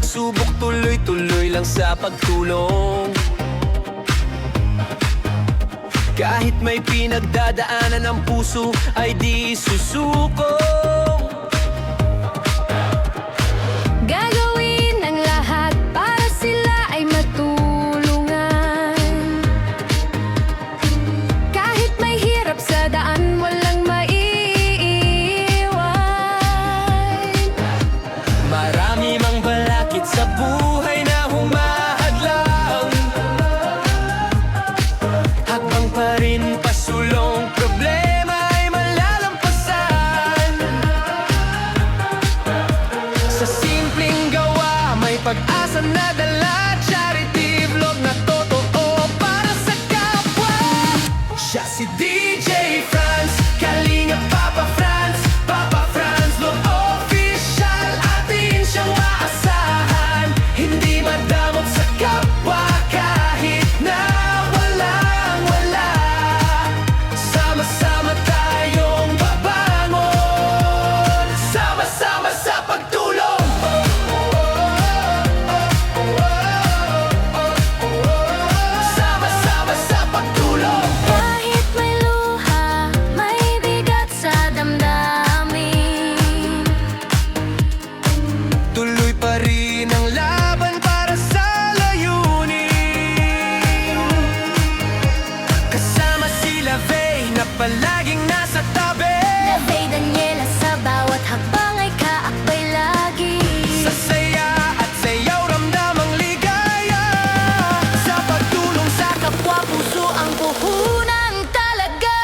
pagsubok, tuloy-tuloy lang sa pagtulong. Kahit may pinagdadaanan ang puso ay di susuko. Gagawin ang lahat para sila ay matulungan. Kahit may hirap sa daan, walang maiiwan. Marami mang balakid sa buhay na humahadlang, hakbang pa rin pasulong, problema ay malalampasan. Sa simpleng gawa may pag-asa na dala, charity vlog na totoo para sa kapwa. Siya si DJ Franz, Kalinga Papa Franz, Papa Franz Vlog Official. Atin siyang maasahan, hindi madamot sa kapwa kahit na walang wala. Sama-sama tayong babangon, sama-sama sa pagtulong. Sama-sama sa pagtulong. Kahit may luha, may bigat sa damdamin. Tuloy pa rin ang laban para sa layunin. Kasama sila Faye na palaging nasa tabi. Navey Daniela sa bawat hakbang ay kaakbay lagi. Sa saya at sayaw ramdam ang ligaya. Sa pagtulong sa Kapwa puso ang puhunan talaga.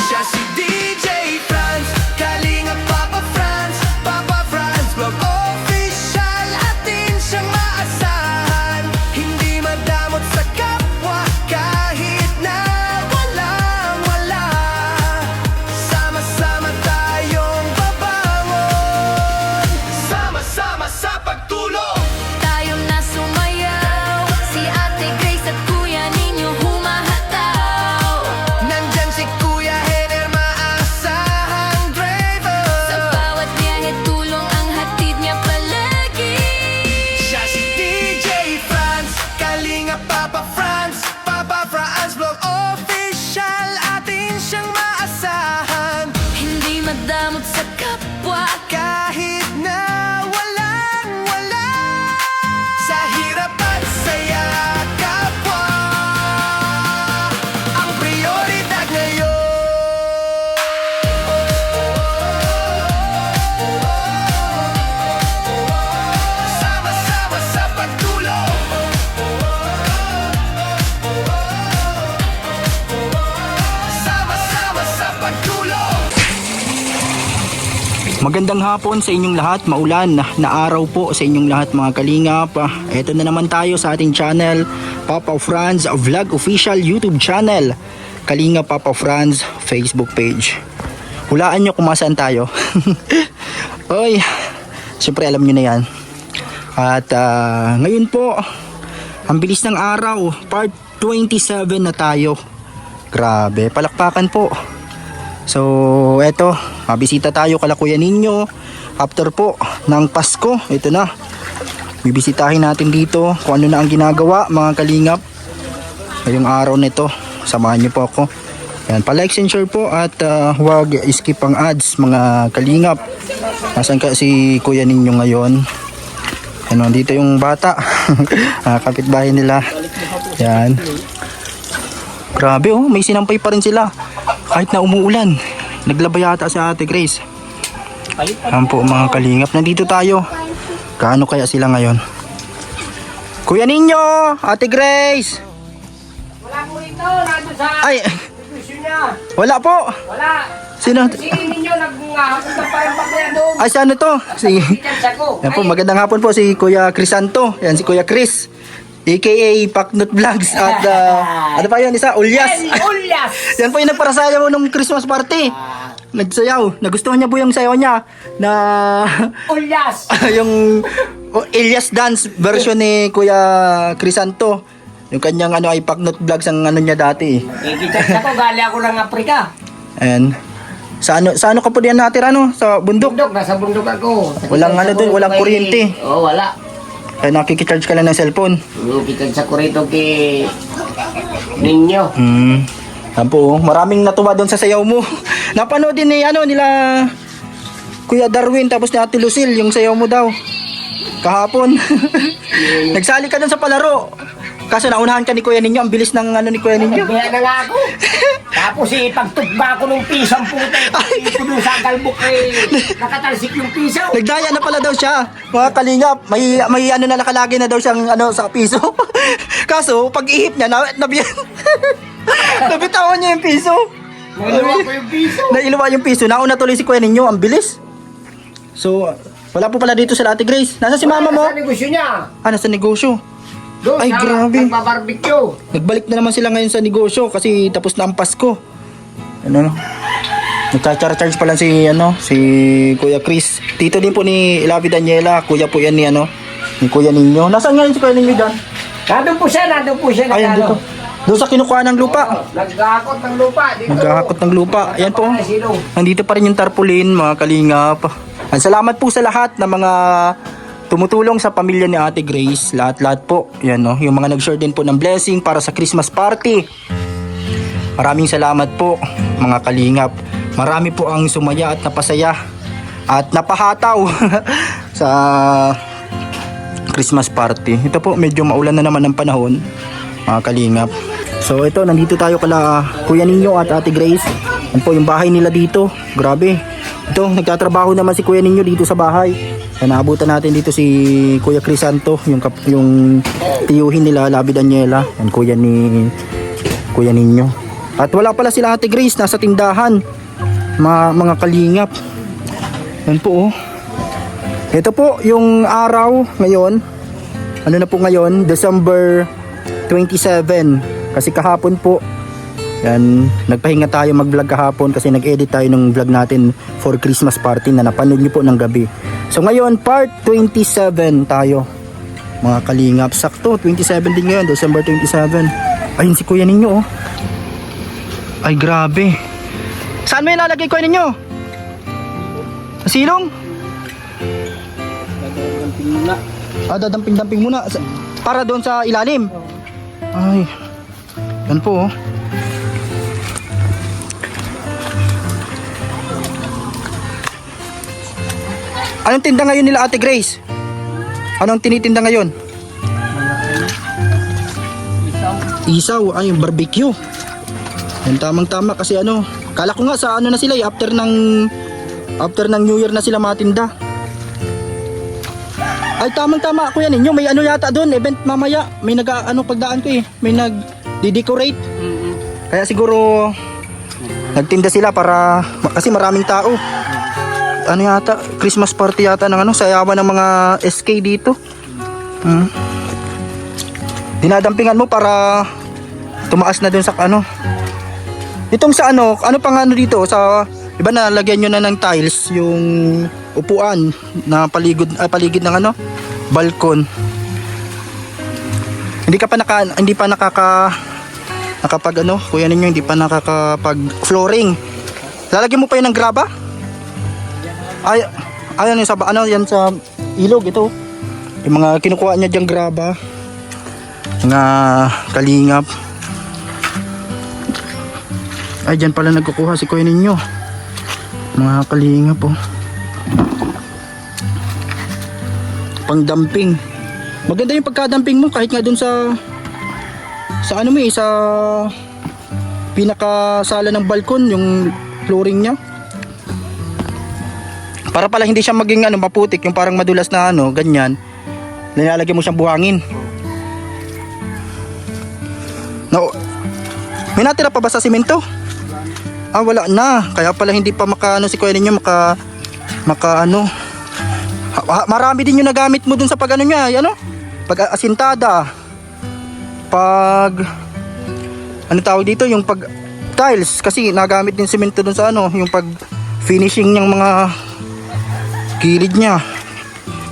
siya si DJ Franz, Kalinga Papa Franz, Papa Franz Vlog Official. Atin siyang maasahan, hindi madamot sa kapwa kahit na walang wala. Sama-sama tayong babangon, sama-sama sa pagtulong. Tayo na sumayaw, si Ate Grace at Kuya Ninyo humahataw. Nandyan si Kuya Henner, maasahang driver. Sa bawat biyahe tulong ang hatid niya palagi. Siya si DJ Franz, Kalinga Papa Franz, Papa Franz Vlog Official. Atin siyang maasahan, Hindi madamot sa kapwa. kahit na walang wala. Sa hirap at saya, kapwa ang prioridad ngayon. Sama-sama sa pagtulong. Sama-sama sa pagtulong. Magandang hapon sa inyong lahat, maulan na araw po sa inyong lahat mga kalingap. Ito na naman tayo sa ating channel, Papa Franz Vlog Official YouTube channel, Kalinga Papa Franz Facebook page. Hulaan nyo kung masaan tayo. Oy, siyempre alam nyo na yan. At ngayon po, ang bilis ng araw, part 27 na tayo. Grabe, palakpakan po. So, eto, mabisita tayo kala Kuya Ninyo after po ng Pasko. Ito na, bibisitahin natin dito kung ano na ang ginagawa mga kalingap ngayong araw nito. Samahan niyo po ako. Yan, pa-like and share po at huwag skip ang ads mga kalingap. Nasaan ka si Kuya Ninyo ngayon? Ano, dito yung bata. Kapitbahay nila. Yan. Grabe oh, may sinampay pa rin sila. Kahit na umuulan. Naglaba yata si Ate Grace. Ayan po mga kalingap. Nandito tayo. Kaano kaya sila ngayon? Kuya Ninyo! Ate Grace! Wala po rito, nandun sa Ay! division niya. Wala po! Wala. Sino? Si ninyo nag-ahapon na parang papaya doon. Ay, si ano to? Si... Details ako. Yan po, magandang hapon po si Kuya Crisanto. Yan si Kuya Chris. AKA Paknut Vlogs at ano pa yun isa? Ulyas. Ulyas! Yan po yung nagparasayaw nung Christmas party. Nagsayaw. Nagustuhan niya po yung sayaw niya na Ulyas! yung Elias dance version ni Kuya Crisanto. Yung kanyang ano ay Paknut Vlogs ang ano niya dati. Details ako, gali ako ng Afrika. Ayan. Sa ano ka po diyan natira no? Sa bundok? Bundok, nasa bundok ako. Walang ano doon, walang kuryente. Oo, wala. Kaya nakikicharge ka lang ng cellphone. Kita sa kurito kay ninyo. Yan po, maraming natuwa doon sa sayaw mo. Napanood din ni nila Kuya Darwin tapos ni Ate Lucille yung sayaw mo daw. Kahapon. Nagsali ka doon sa palaro. Kaso naunahan ka ni Kuya Ninyo, ang bilis ng ni Kuya Ninyo. Kaya na nga ako. Tapos pagtugba ko ng pisang puti. Puno sa galbok nakatalsik yung piso. Nagdaya na pala daw siya. Mga kalingap, may na nakalagay na daw siyang sa piso. Kaso pag ihip niya nabitawan niya yung piso. Nailuwa ko yung piso. Nailuwa yung piso. Nauna tuloy si Kuya Ninyo, ang bilis. So, wala po pala dito sa Ate Grace. Nasa si mama mo? Sa negosyo niya. Nasa negosyo. Doon Ay, sa grabe. nagbabarbecue. Nagbalik na naman sila ngayon sa negosyo kasi tapos na ang Pasko. Nagcha-charge pa lang si Kuya Chris. Tito din po ni Lavi Daniela, kuya po yan ni Kuya Ninyo. Nasaan ngayon si Kuya Ninyo dyan? Nandun po siya. Ayun dito. Doon sa kinukuha ng lupa. Naghahakot ng lupa. Dito. Naghahakot ng lupa. Ayan po. Silong. Nandito pa rin yung tarpaulin, mga kalingap. Ang salamat po sa lahat ng mga tumutulong sa pamilya ni Ate Grace. Lahat po. Yan, yung mga nag-share din po ng blessing para sa Christmas party. Maraming salamat po, mga kalingap. Marami po ang sumaya at napasaya at napahataw sa Christmas party. Ito po, medyo maulan na naman ang panahon, mga kalingap. So ito, nandito tayo kala Kuya Ninyo at Ate Grace. Yan po yung bahay nila dito. Grabe. Ito, nagtatrabaho naman si Kuya Ninyo dito sa bahay. Kaya naabutan natin dito si Kuya Crisanto, yung tiyuhin nila, Labi Daniela, yan Kuya Ninyo. At wala pala sila Ate Grace, nasa tindahan. Mga kalingap. Yan po. Ito po yung araw ngayon. Ano na po ngayon? December 27. Kasi kahapon po, yan, nagpahinga tayo mag-vlog kahapon kasi nag-edit tayo ng vlog natin for Christmas party na napanood niyo po ng gabi. So ngayon, part 27 tayo, mga kalingap. Sakto, 27 din ngayon, December 27. Ayun si Kuya Ninyo, oh. Ay, grabe. Saan mo ilalagay, Kuya Ninyo? Sa silong? Dadamping muna. Para doon sa ilalim? Ay, yan po, oh. Anong tinda ngayon nila Ate Grace? Anong tinitinda ngayon? Isaw. Ay, yung barbecue. Yan, tamang-tama kasi kala ko nga sa na sila after ng New Year na sila matinda. Ay, tamang-tama Kuya Ninyo, may yata doon, event mamaya. May pagdaan ko may nag-decorate. Kaya siguro nagtinda sila para kasi maraming tao. Yata, Christmas party yata ng sayawan ng mga SK dito. Dinadampingan mo para tumaas na dun sa Itong sa pang dito sa iba na lagyan nyo na ng tiles yung upuan na paligid ng balkon. Hindi pa nakapag Kuya Ninyo, hindi pa nakakapag flooring. Lalagyan mo pa yun ng graba? Ayan yung yan sa ilog ito. Yung mga kinukuha niya diyang graba. Mga kalingap. Ay, dyan pala nagkukuha si Kuya Ninyo. Mga kalingap, oh. Pangdamping. Maganda yung pagkadamping mo kahit nga dun sa pinakasala ng balkon, yung flooring niya. Para pala hindi siya maging maputik, yung parang madulas na ganyan. Nilalagyan mo siyang buhangin. No. May natira pa ba sa simento? Wala na. Kaya pala hindi pa si Kuya Ninyo marami din yung nagamit mo dun sa pag niya, pag asintada. Pag tawag dito, yung pag tiles kasi nagamit din simento dun sa yung pag finishing ng mga kilid niya.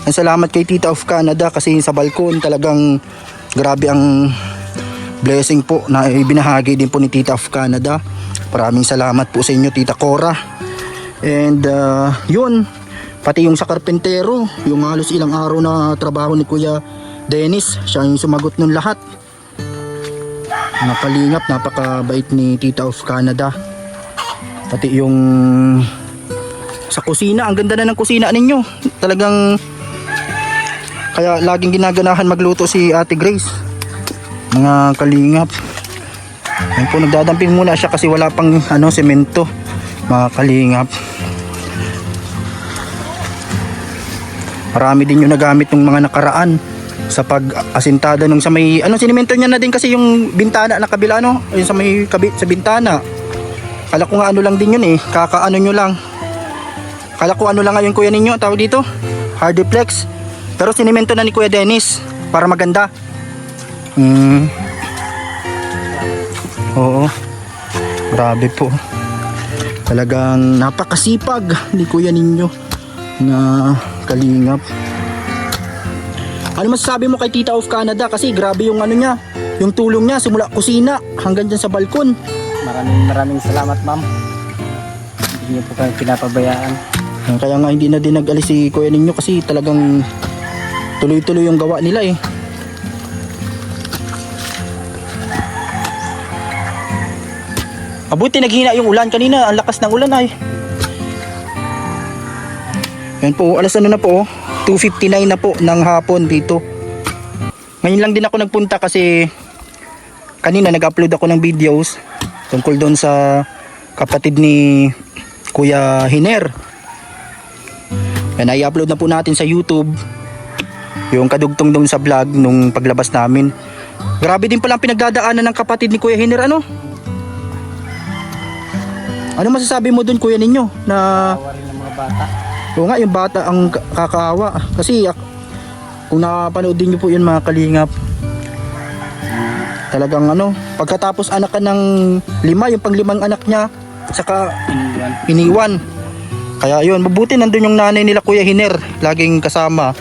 Salamat kay Tita of Canada kasi sa balkon talagang grabe ang blessing po na ibinahagi din po ni Tita of Canada. Maraming salamat po sa inyo, Tita Cora. And yun, Pati yung sa karpentero, yung halos ilang araw na trabaho ni Kuya Dennis, siya yung sumagot nun lahat. Mga kalingap, napakabait ni Tita of Canada. Pati yung sa kusina, ang ganda na ng kusina ninyo. Talagang kaya laging ginaganahan magluto si Ate Grace. Mga kalingap. Ayun po, nagdadamping muna siya kasi wala pang semento. Mga kalingap. Marami din yung nagamit ng mga nakaraan sa pag-asintada nung sa may sinimento niya na din kasi yung bintana na kabila yung sa may kabit sa bintana. Kala ko nga lang din yun kakaano nyo lang. Kala ko lang ngayon kuya ninyo tawag dito, hardiplex. Pero sinimento na ni Kuya Dennis para maganda. Oo. Grabe po. Talagang napakasipag ni Kuya ninyo na kalingap. Ano masasabi mo kay Tita of Canada? Kasi grabe yung niya, yung tulong niya simula kusina hanggang dyan sa balkon. Maraming salamat, ma'am. Hindi niyo po kami pinapabayaan. Kaya nga hindi na din nag-alis si Kuya ninyo kasi talagang tuloy-tuloy yung gawa nila Abuti naghina yung ulan kanina, ang lakas ng ulan Yan po, alas na po 2:59 na po ng hapon dito. Ngayon lang din ako nagpunta kasi kanina nag-upload ako ng videos tungkol doon sa kapatid ni Kuya Hiner. Yan, i-upload na po natin sa YouTube yung kadugtong doon sa vlog nung paglabas namin. Grabe din pala ang pinagdadaanan ng kapatid ni Kuya Hiner. Ano masasabi mo doon kuya ninyo na Kawa rin ng mga bata. oo nga, yung bata ang kakaawa. Kasi kung napanood din nyo po yun mga kalingap, talagang pagkatapos anak ka ng 5, yung pang-5 anak niya, saka iniwan. Kaya yun, mabuti nandun yung nanay nila Kuya Hiner, laging kasama.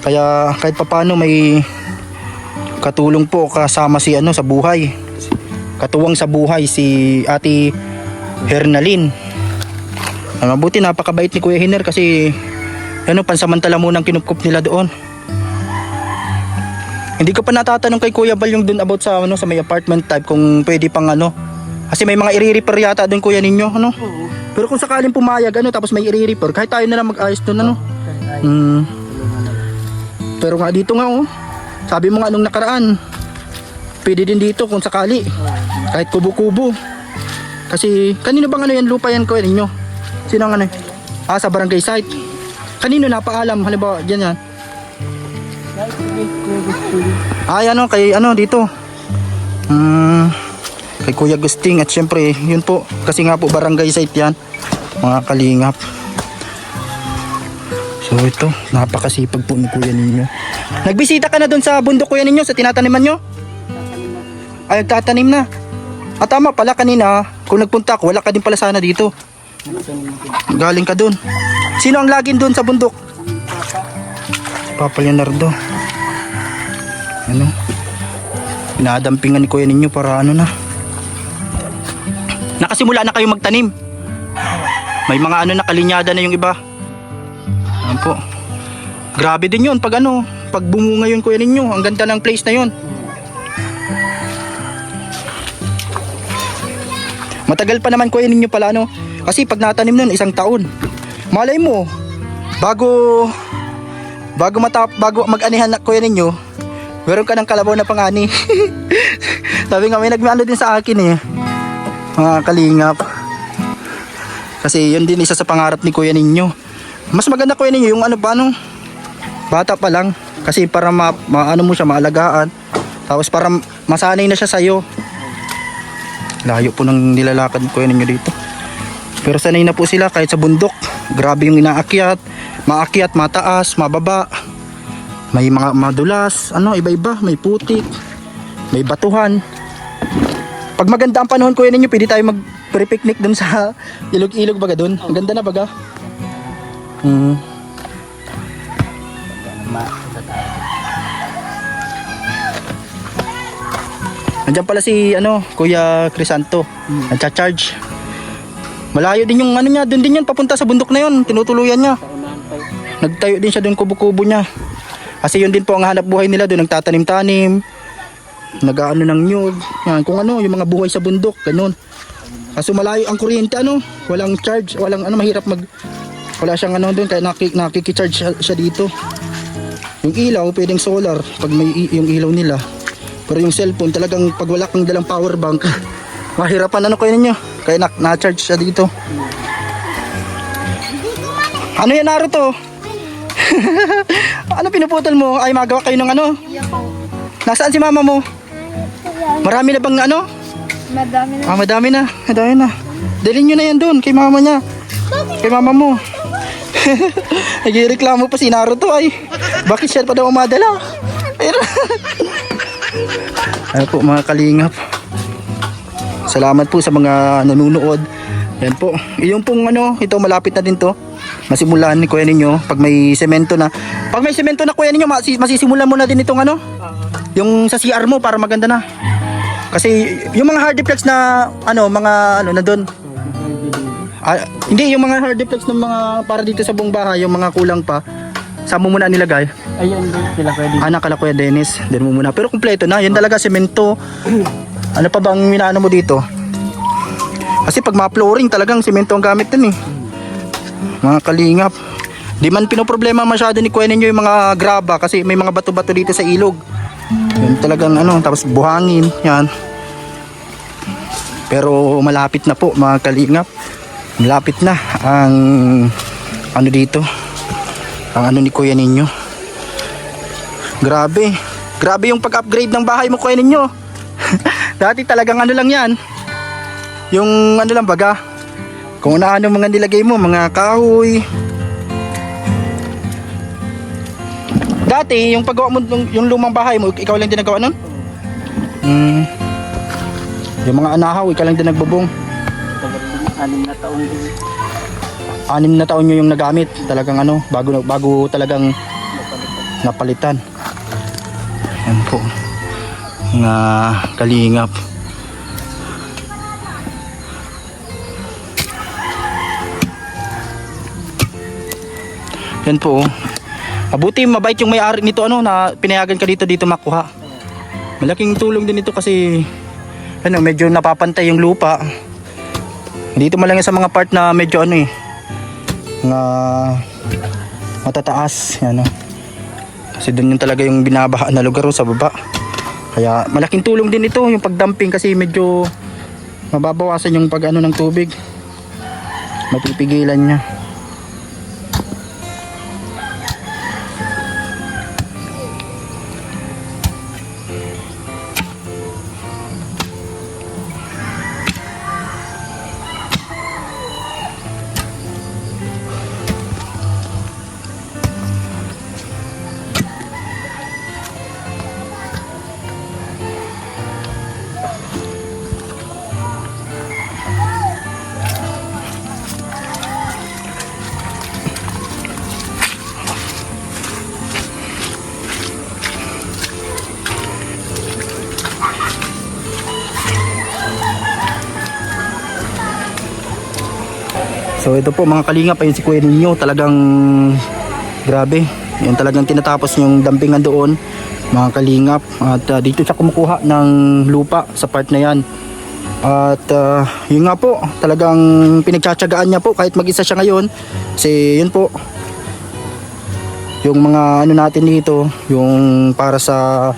Kaya kahit papano may katulong po kasama si sa buhay. Katuwang sa buhay si Ate Hernalyn. Mabuti napakabait ni Kuya Hiner kasi pansamantala munang kinupkup nila doon. Hindi ko pa natatanong kay Kuya Bal yung doon about sa sa may apartment type kung pwede pang kasi may mga i-repair yata doon kuya ninyo Pero kung sakaling pumayag tapos may i-repair kahit tayo na lang mag-ayos doon Pero nga dito nga sabi mo nga nung nakaraan pwede din dito kung sakali kahit kubo-kubo. Kasi kanino bang yan lupa yan kuya ninyo? Sino ang sa barangay site. Kanino napaalam halimbawa diyan yan? Ay kay dito. Kay Kuya Gusting at syempre yun po kasi nga po barangay site yan mga kalingap. So ito napakasipag po ni kuya ninyo. Nagbisita ka na doon sa bundok kuya ninyo sa tinataniman nyo? Ay tatanim na. Tama pala kanina kung nagpunta ako wala ka din pala sana dito. Galing ka doon. Sino ang laging doon sa bundok? Papa Leonardo. Pinadampingan ni kuya ninyo para nakasimula na kayo magtanim. May mga nakalinyada na yung iba. Ayan po. Grabe din yun pag pag bumunga yun kuya ninyo. Ang ganda ng place na yun. Matagal pa naman kuya ninyo pala kasi pag natanim nun 1 taon. Malay mo bago mag-anihan na kuya ninyo meron ka ng kalabaw na pangani. Sabi nga may nagmano din sa akin mga kalingap. Kasi yun din isa sa pangarap ni kuya ninyo. Mas maganda kuya ninyo yung bata pa lang kasi para mo siya maalagaan. Tapos para masanay na siya sa'yo. Layo po ng nilalakad kuya ninyo dito. Pero sanay na po sila kahit sa bundok. Grabe yung inaakyat. Maakyat, mataas, mababa. May mga madulas, iba-iba. May putik, may batuhan. Pag maganda ang panahon kuya ninyo, pwede tayo mag-picnic dun sa ilog-ilog baga dun. Ang ganda na baga. Andiyan pala si Kuya Crisanto. Nagcha-charge. Malayo din yung niya, doon din yan papunta sa bundok na yon, tinutuluyan niya. Nagtayo din siya doon kubo-kubo niya. Kasi yun din po ang hanap buhay nila doon, nagtatanim-tanim, nag-aano ng nyug, yan, kung ano, yung mga buhay sa bundok, ganun. Kaso malayo ang kuryente, ano, walang charge, walang ano, mahirap wala siyang ano doon, kaya nakikicharge siya dito. Yung ilaw, pwedeng solar, pag may yung ilaw nila. Pero yung cellphone, talagang pag wala kang dalang power bank, mahirapan ano kayo ninyo, kaya na-charge siya dito. Ano yan, Naruto? Ano pinuputol mo? Ay, magawa kayo ng ano? Nasaan si mama mo? Marami na bang ano? Madami na. Madami na. Dalhin nyo na yan doon kay mama niya. Kay mama mo. Nagreklamo pa si Naruto ay. Bakit siya pa daw umadala? Pero ay po mga kalingap. Salamat po sa mga nanonood. Yan po. Yung pong ano, ito malapit na din to. Masimulan ni kuya ninyo pag may semento na. Pag may semento na kuya ninyo, masisimulan mo na din itong ano? Yung sa CR mo para maganda na. Kasi yung mga hard deflex na ano, mga ano na doon. Hindi yung mga hard deflex ng mga para dito sa buong bahay, yung mga kulang pa. Saan mo muna nilagay? Ayun din sila pwede. Anak kala kuya Dennis, din mo muna. Pero kumpleto na, yan talaga semento. Ano pa bang minaano mo dito? Kasi pag ma-flooring talagang semento ang gamit din eh. Mga kalingap. Di man pinoproblema masyado ni kuya ninyo yung mga graba kasi may mga bato-bato dito sa ilog. Yan talagang ano, tapos buhangin, yan. Pero malapit na po mga kalingap. Malapit na ang ano dito. Ang ano ni kuya ninyo. Grabe. Grabe yung pag-upgrade ng bahay mo kuya ninyo. Dati talagang ano lang yan. Yung ano lang baga. Kung ano mga nilagay mo, mga kahoy. Dati, yung paggawa mo, yung lumang bahay mo, ikaw lang din nagawa nun? Yung mga anahaw, ikaw lang din nagbubong. 6 na taon din. 6 na taon nyo yung nagamit. Talagang ano, bago talagang napalitan. Yan po. Nga kalingap. Yan po. Mabuti mabait yung may-ari nito ano na pinayagan ka dito makuha. Malaking tulong din ito kasi ano medyo napapantay yung lupa. Dito man lang sa mga part na medyo ano eh nga matataas yan oh. Kasi doon yung talaga yung binabaha na lugar sa baba. Kaya malaking tulong din ito yung pagdamping kasi medyo mababawasan yung pag ano ng tubig. Mapipigilan niya. So ito po mga kalingap, ayun si kuya ninyo, talagang grabe. Yan talagang tinatapos yung dampingan doon mga kalingap. At dito siya kumukuha ng lupa sa part na yan. At yun nga po, talagang pinagtsatsagaan niya po kahit mag-isa siya ngayon. Kasi yun po, yung mga ano natin dito, yung para sa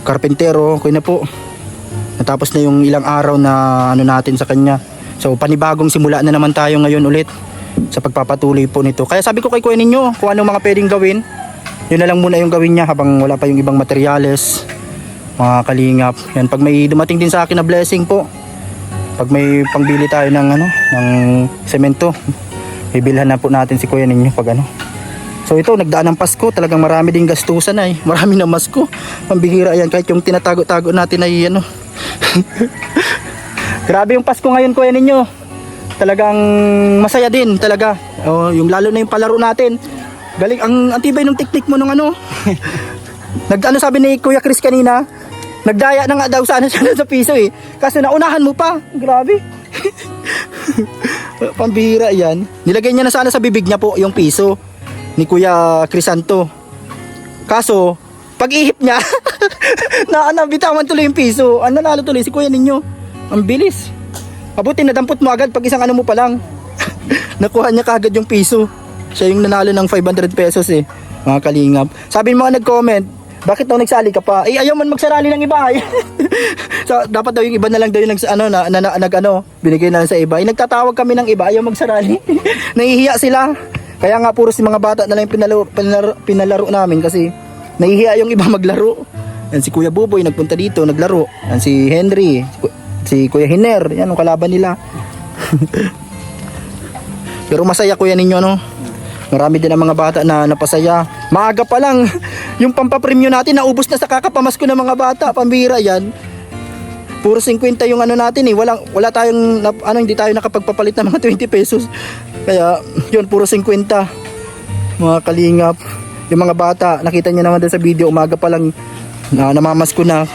karpentero, kaya na po. Natapos na yung ilang araw na ano natin sa kanya. So panibagong simula na naman tayo ngayon ulit sa pagpapatuloy po nito. Kaya sabi ko kay kuya ninyo kung ano mga pwedeng gawin, yun na lang muna yung gawin niya habang wala pa yung ibang materyales mga kalingap. Yan, pag may dumating din sa akin na blessing po, pag may pangbili tayo ng ano, ng semento, bibilhan na po natin si kuya ninyo pag ano. So ito, nagdaan ng Pasko, talagang marami ding gastusan ay, marami na masko. Pambihira yan, kahit yung tinatago-tago natin ay ano. Grabe yung Pasko ngayon kuya ninyo. Talagang masaya din talaga. Oh, yung lalo na yung palaro natin. Galing ang tibay ng teknik mo nung ano. Nag-ano sabi ni Kuya Chris kanina, nagdaya na nga daw sana siya sa piso eh. Kasi naunahan mo pa. Grabe. Pambihira yan. Nilagay niya na sana sa bibig niya po yung piso ni Kuya Crisanto. Kaso, pag-ihip niya, nabitawan tuloy yung piso. Ang nanalo tuloy si Kuya ninyo. Ang bilis. Mabuti nadampot mo agad pag isang ano mo pa lang. Nakuha niya kagad yung piso. Siya yung nanalo ng 500 pesos eh. Mga kalingap. Sabi mo mga nag-comment, bakit daw nagsali ka pa? Eh ayaw man magsarali ng iba. So, dapat daw yung iba na lang daw yung binigay na lang sa iba. Eh, nagtatawag kami ng iba, ayaw magsarali. Nahihiya sila. Kaya nga puro si mga bata na lang yung pinalaro namin kasi nahihiya yung iba maglaro. Yan si Kuya Buboy nagpunta dito, naglaro. Yan si Henry, si Kuya Hiner, yan ang kalaban nila. Pero masaya kuya ninyo no. Marami din ang mga bata na napasaya. Maaga pa lang, yung pampapremyo natin naubos na sa kakapamasko ng mga bata. Pambira yan. Puro 50 yung ano natin eh. Wala tayong, hindi tayo nakapagpapalit ng mga 20 pesos. Kaya, yun, puro 50. Mga kalingap. Yung mga bata, nakita nyo naman doon sa video, umaga pa lang namamasko na.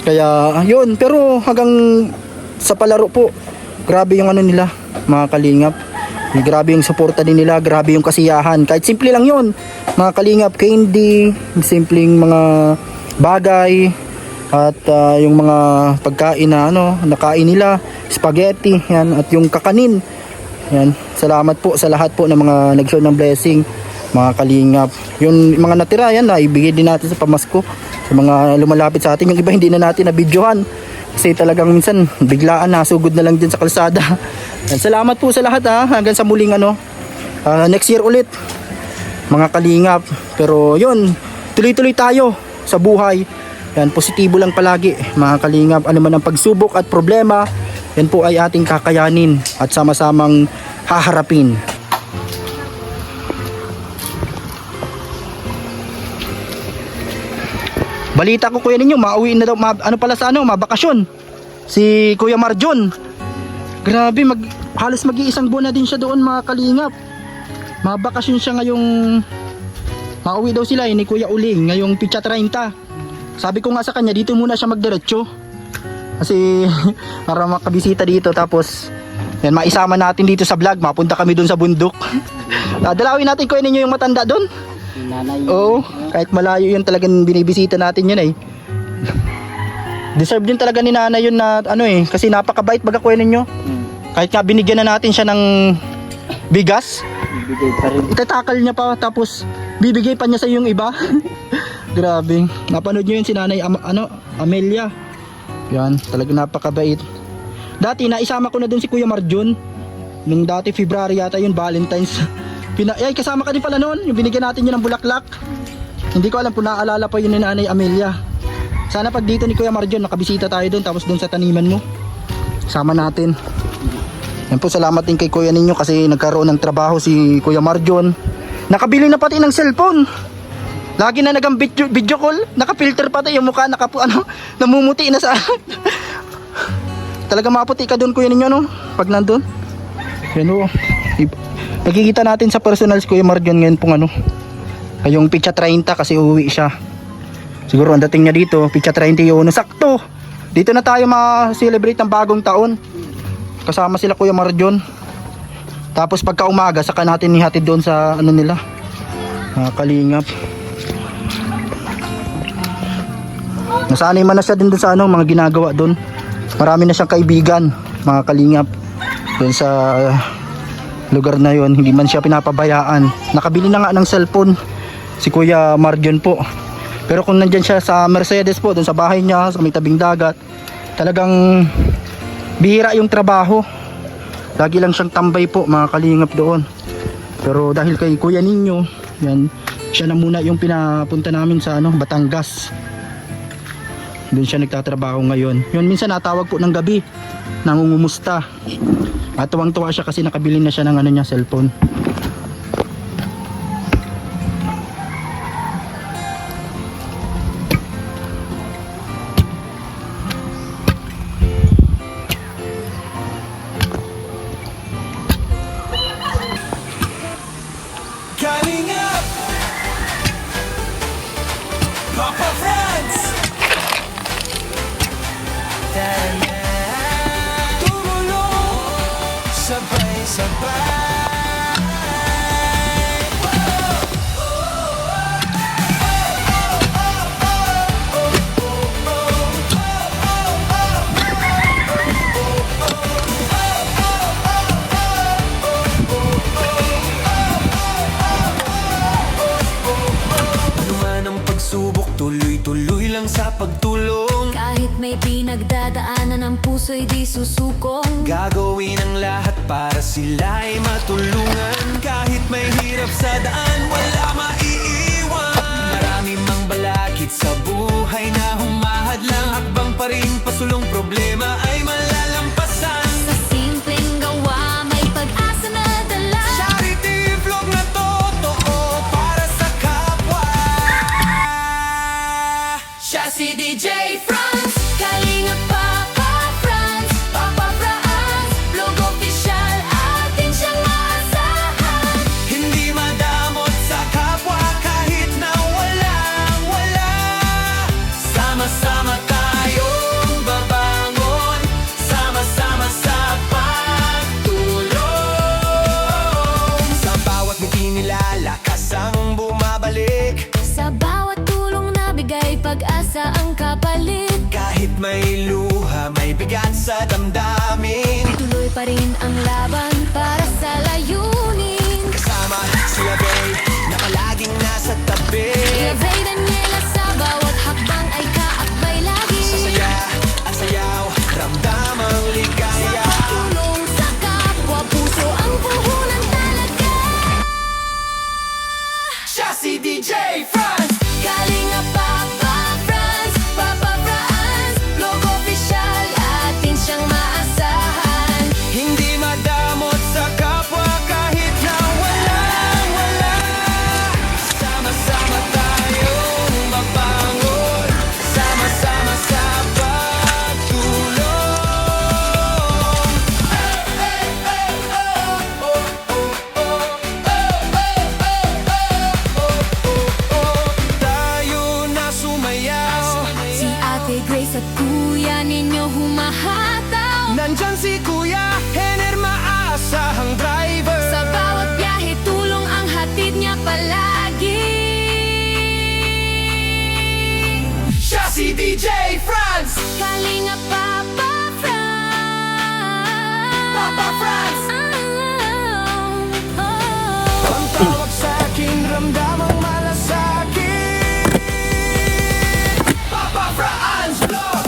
Kaya, yun. Pero hanggang sa palaro po, grabe yung ano nila, mga kalingap. Grabe yung suporta din nila, grabe yung kasiyahan. Kahit simple lang yun, mga kalingap, candy, simpleng mga bagay, at yung mga pagkain na nakain nila, spaghetti, yan, at yung kakanin. Yan, salamat po sa lahat po ng mga nag-show ng blessing, mga kalingap. Yung mga natira, yan, ibigay din natin sa pamasko, sa mga lumalapit sa atin. Yung iba hindi na natin na-videohan. Kasi talagang minsan biglaan nasugod na lang din sa kalsada. Yan, salamat po sa lahat hanggang sa muling next year ulit mga kalingap. Pero yun, tuloy-tuloy tayo sa buhay. Yan, positibo lang palagi mga kalingap. Ano man ang pagsubok at problema, yan po ay ating kakayanin at sama-samang haharapin. Balita ko kuya ninyo, mauwi na daw, mabakasyon. Si Kuya Marjon. Grabe, halos mag-iisang buwan na din siya doon mga kalingap. Mabakasyon siya ngayong, mauwi daw sila ni Kuya Uling ngayong Pitsa 30. Sabi ko nga sa kanya, dito muna siya magdiretso. Kasi para makabisita dito, tapos yan, maisama natin dito sa vlog, mapunta kami doon sa bundok. Dalawin natin kuya ninyo yung matanda doon. Oo, kahit malayo yun talagang binibisita natin yun eh. Deserve din talaga ni nanay yun na kasi napakabait baga kuya ninyo. Kahit nga binigyan na natin siya ng bigas, itatakal niya pa tapos bibigay pa niya sa yung iba. Grabe, napanood nyo yun si nanay Amelia. Yan, talagang napakabait. Dati naisama ko na dun si Kuya Marjon. Nung dati February yata yun, Valentine's. Ay, kasama ka din pala noon, yung binigyan natin yun ng bulaklak. Hindi ko alam kung naaalala pa yun ni Nanay Amelia. Sana pag dito ni Kuya Marjon, nakabisita tayo doon, tapos doon sa taniman mo, sama natin. Yan po, salamat din kay Kuya ninyo kasi nagkaroon ng trabaho si Kuya Marjon. Nakabili na pati ng cellphone. Lagi na nagang video call, nakapilter pati yung mukha, namumuti na sa... Talaga maputi ka doon Kuya ninyo pag nandun. Yan o. Nakikita natin sa personals Kuya Marjon ngayon pong yung Pitsa 30 kasi uuwi siya. Siguro ang dating niya dito Pitsa 31, sakto dito na tayo ma-celebrate ang bagong taon. Kasama sila Kuya Marjon. Tapos pagka umaga saka natin ihatid doon sa nila, kalingap. Nasanay man na siya din doon sa mga ginagawa doon. Marami na siyang kaibigan mga kalingap doon sa lugar na yon, hindi man siya pinapabayaan. Nakabili na nga ng cellphone si Kuya Marjon po. Pero kung nandyan siya sa Mercedes po, doon sa bahay niya, sa may tabing dagat, talagang bihira yung trabaho. Lagi lang siyang tambay po mga kalingap doon. Pero dahil kay Kuya ninyo, yan, siya na muna yung pinapunta namin sa Batangas. Doon siya nagtatrabaho ngayon. Yun, minsan natawag po ng gabi, nangungumusta. At tuwang-tuwa siya kasi nakabili na siya ng cellphone. Kalingap, Papa Franz. Tumulong sabay-sabay. pagtulong. Kahit may pinagdadaanan ang puso'y di susukong. Gagawin ang lahat para sila'y matulungan. Kahit may hirap sa daan, wala maiiwan. Marami mang balakid sa buhay na humahadlang. Hakbang pa rin pasulong, problema ay malalampasan. Sa simpleng gawa may pag-asa na dala. Charity vlog na totoo para sa kapwa. Siya si DJ Franz, Kalinga Papa Franz, Papa Franz, vlog official, atin siyang maasahan. Hindi madamot sa kapwa kahit na walang wala. Sama-sama tayong babangon, sama-sama sa pagtulong. Sa bawat ngiti nila, lakas ang bumabalik. Sa bawat tulong na bigay, pag-asa ang kapalit. Kahit may luha, may bigat sa damdamin. Tuloy pa rin ang laban para sa layunin. Kasama sila Bay, na palaging nasa tabi. Yavey Daniela, sa bawat hakbang ay kaakbay lagi. Sa saya at sayaw, ramdam ang ligaya. Tulong sa kapwa, puso ang puhunan talaga. Siya si DJ Franz. Kalinga Papa Franz, Papa Franz, vlog official, atin siyang maasahan. Hindi madamot sa kapwa kahit na walang wala. Sama-sama tayong mabangon, sama-sama sa pagtulong. Tayo na sumayaw. Si Ate Grace at kuya ninyo humahataw. Nandyan si Kuya Henner, maasahang driver. Sa bawat biyahe, tulong ang hatid niya palagi. Siya si DJ Franz. Kalinga Papa Franz, Papa Franz. Oh. Ang tawag sa'kin, ramdam ang malasakit. Papa Franz Vlog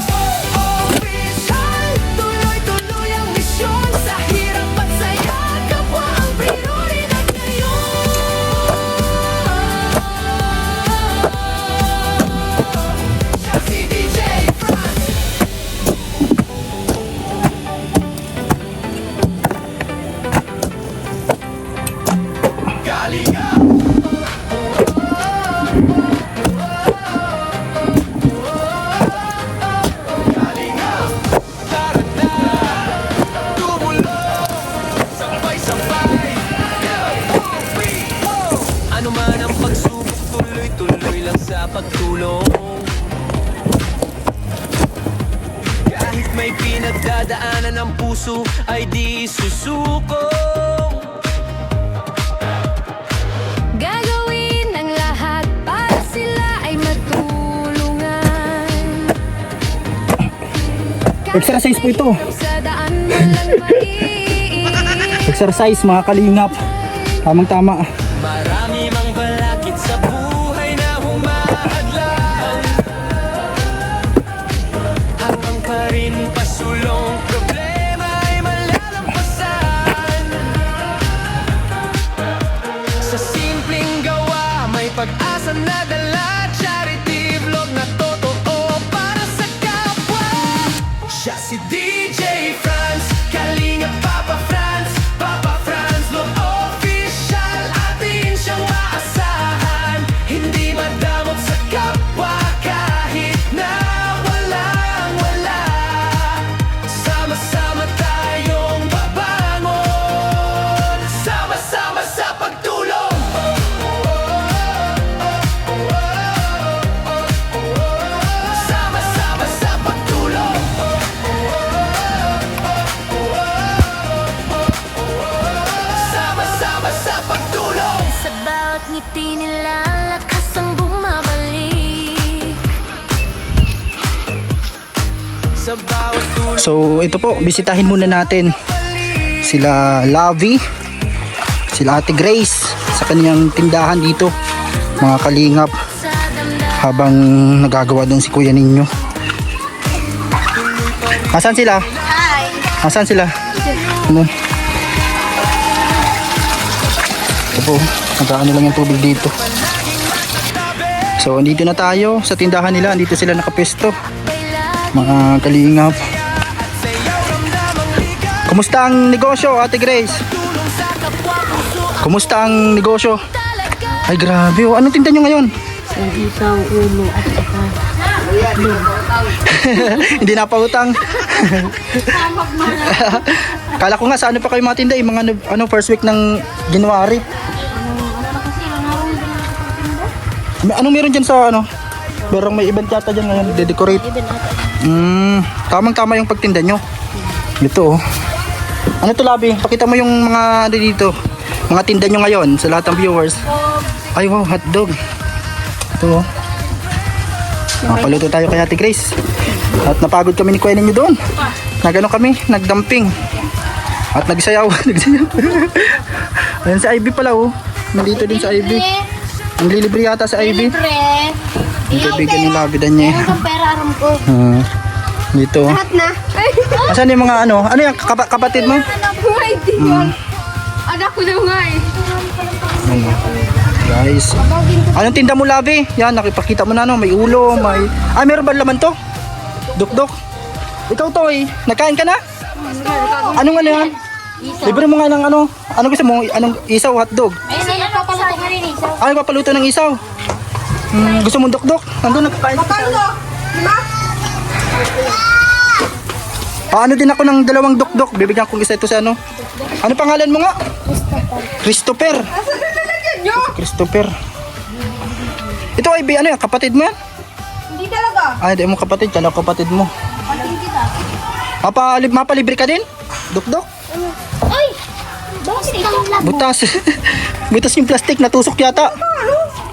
official. Tuloy-tuloy ang misyon. Sa hirap at saya, kapwa ang prioridad ngayon. Siya si DJ Franz. Kalinga. Kalinga. Tara na. Tumulong. Sabay-sabay. Ano man ang pagsubok, tuloy-tuloy lang sa pagtulong. Kahit may pinagdadaanan ng puso ay di susuko. Gagawin ang lahat para sila ay matulungan. Exercise po ito. Sa daan walang maiiwan. Exercise mga kalingap. Tamang-tama. Marami mang balakid sa buhay na humahadlang. Habang pa rin pasulong, problema ay malalampasan. Sa simpleng gawa, may pag-asa na dala. Charity vlog na totoo para sa kapwa. Siya si DJ Franz, Kalinga Papa Franz, Papa Franz vlog official, atin siyang maasahan. Hindi madamot sa kapwa kahit na walang wala. Sama-sama tayong babangon, sama-sama sa pagtulong. Sama-sama sa pagtulong. Sama-sama sa pagtulong. Sa bawat ngiti nila, lakas ang bumabalik. Sa bawat tulong So ito po, bisitahin muna natin sila Lavi, sila Ate Grace sa kanyang tindahan dito mga kalingap. Sa damdamin habang nagagawa doon si Kuya ninyo. Asan sila? Hi! Asan sila? Ano? Ito po, nag-ano lang yung tubig dito. So, andito na tayo sa tindahan nila. Andito sila nakapesto. Mga kalingap. Kumusta ang negosyo, Ate Grace? Kumusta ang negosyo? Ay, grabe. Oh. Anong tinda nyo ngayon? Isaw, ulo, at saka Hindi na pautang. Kala ko nga sa ano pa kayo mga tinda, mga first week ng January. Anong meron dyan sa ano? Merong may event yata dyan ngayon, de-decorate. Tamang-tama yung pagtinda nyo. Ito oh. Ano to, Labi? Pakita mo yung mga ano dito. Mga tinda nyo ngayon sa lahat ng viewers. Ay wow, hotdog. Ito oh. Paluto tayo kay Ate Grace. At napagod kami ni Kuya ninyo doon. Nagano kami, nagdamping. At nagsayaw. Ayan si Ivy pala oh. Nandito din si Ivy. Ang lilibre yata sa Ivy. Libre! Ang kaibigan ni Labi dan niya. Ang pera aram ko. Dito. Lahat na. Asan yung mga ano? Ano yung kapatid mo? Anak ko nga, hindi yun. Anak ko na nga eh. Ano? Guys. Anong tinda mo, Labi? Yan, nakipakita mo na no. May ulo, may... Ah, meron ba laman to? Duk-duk. Ikaw to eh. Nagkain ka na? Anong ano yan? Libre mo nga ng ano? Ano gusto mo? Anong isaw, hotdog? Ayun na, nagpapaluto nga rin eh. Ay, papaluto ng isaw. Gusto mo duk-duk? Nandun nagkain ka. Ano din ako ng dalawang duk-duk. Bibigyan kong isa ito sa ano. Ano pangalan mo nga? Christopher. Christopher. Ito ay ano yan? Kapatid mo yan? Hindi talaga. Ay, hindi mo kapatid. Kala ko kapatid mo. Patingin kita. Mapalibre ka din? Duk-duk? Ay! Bakit ikaw lang mo? Butas. Butas yung plastic. Natusok yata.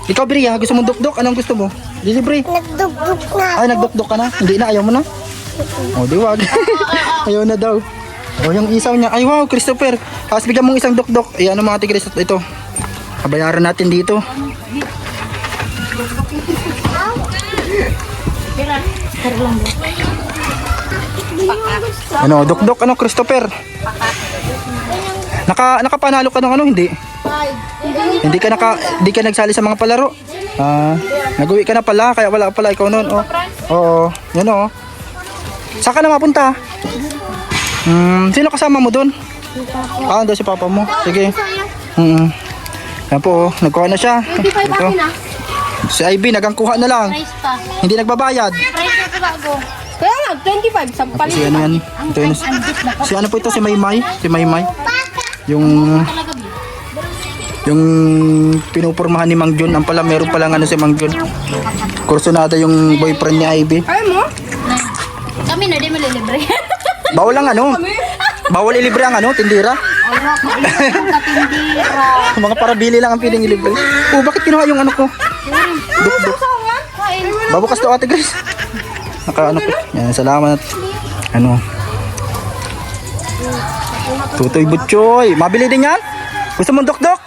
Ikaw, Bria, gusto mo duk-duk? Anong gusto mo? Delivery? Nagdugdug na. Ay, nagduk-duk ka na? Hindi na, ayaw mo na? O, di wag. Ayaw na daw. O, yung isaw niya. Ay, wow, Christopher. Tapos bigyan mong isang duk-duk. Ayan ang mga tigres. Ito. Kabayaran natin dito. Ano, duk-duk, ano, Christopher? Nakapanalo ka ng ano, hindi? Hindi ka nagsali sa mga palaro. Nag-uwi ka na pala, kaya wala pala ikaw noon. Oh. Oo, yan oh. Saan ka na mapunta? Sino kasama mo doon? Doon si papa mo. Sige. Yan po, oh. Nagkuha na siya. Ito. Si Ivy, nagangkuha na lang. Price pa. Hindi nagbabayad. Price na bago. kaya nga, 25 sa Si ano yan? Ito yun. Si ano po ito? Si Maymay? Si Maymay? Yung pinupurmahan ni Mang Jun. Ang pala, meron palang ano si Mang Jun. Kursunada yung boyfriend niya, Ivy. Ay mo? Kami na, di malilibre. Bawal lang ano? Bawal ilibre ang ano? Tindira? Katindira. Mga parabili lang ang piling ilibre. Oh, bakit kinuha yung ano ko? Duk-duk. Babukas to, Ate Grace. Naka ano ko. Yan, salamat. Ano? Tutoy Butchoy. Mabili din yan? Gusto mong duk-duk?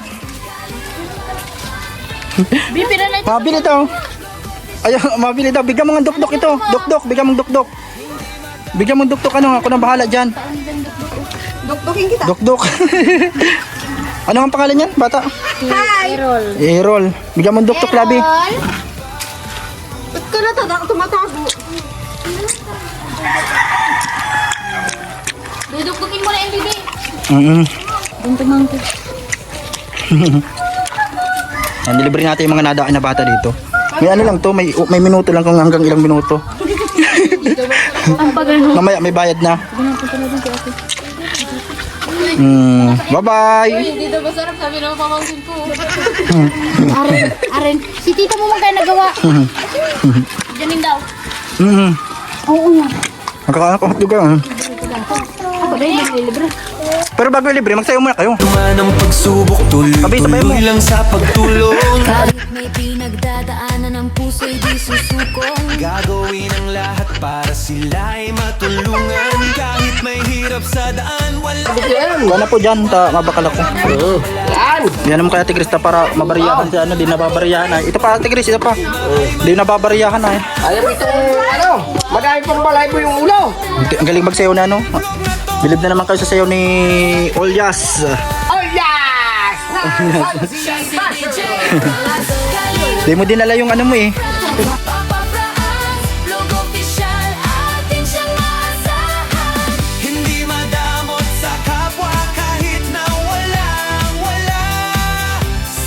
Bibira na ito. Mabili daw. Ayaw, mabili daw. Bigyan mo ng duk-duk ito. Duk-duk. Bigyan mong duk-duk. Bigyan mong duk-duk. Ano? Ako nang bahala dyan. Dukdukin kita. Duk-duk. Ano ang pangalan yan, bata? Hi! Errol. Bigyan mong duk-duk, Labi. Ba't ka na tumatago? Dudukdukin mo na yung bibi. Yan, delivery natin yung mga nadaan na bata dito. May ano lang to, may minuto lang kung hanggang ilang minuto. Mamaya may bayad na. Bye-bye. Hindi daw masarap, sabi ng pamangkin ko. Aren, si tita mo magkaya nagawa. Diyanin daw. Oo nga. Nakakaano ko hotdog ka. Ako na yung libre. Pero bago libre, magsayo muna kayo. Tuman ang pagsubok, Sabay mo. tuloy lang sa pagtulong. Kahit may pinagdadaanan ng puso'y di susukong. Gagawin ang lahat para sila ay matulungan. Kahit may hirap hirap sa daan, wala. Kuha na po dyan, mabakal ako. Yan. Yan naman kaya Ate Chris para mabariyahan siya, di nababariyahan ay. Ito pa Ate Chris, ito pa. Di nababariyahan ay. Alam mo itong madami pang balay mo yung ulo. Ang galing magsayaw na ano. Bilib na naman kayo sa sayaw ni Olyas. Oh yes! Di mo dinala yung ano mo eh. Papa Franz, Vlog Official, atin siyang maasahan. Hindi madamot sa kapwa kahit na walang-wala.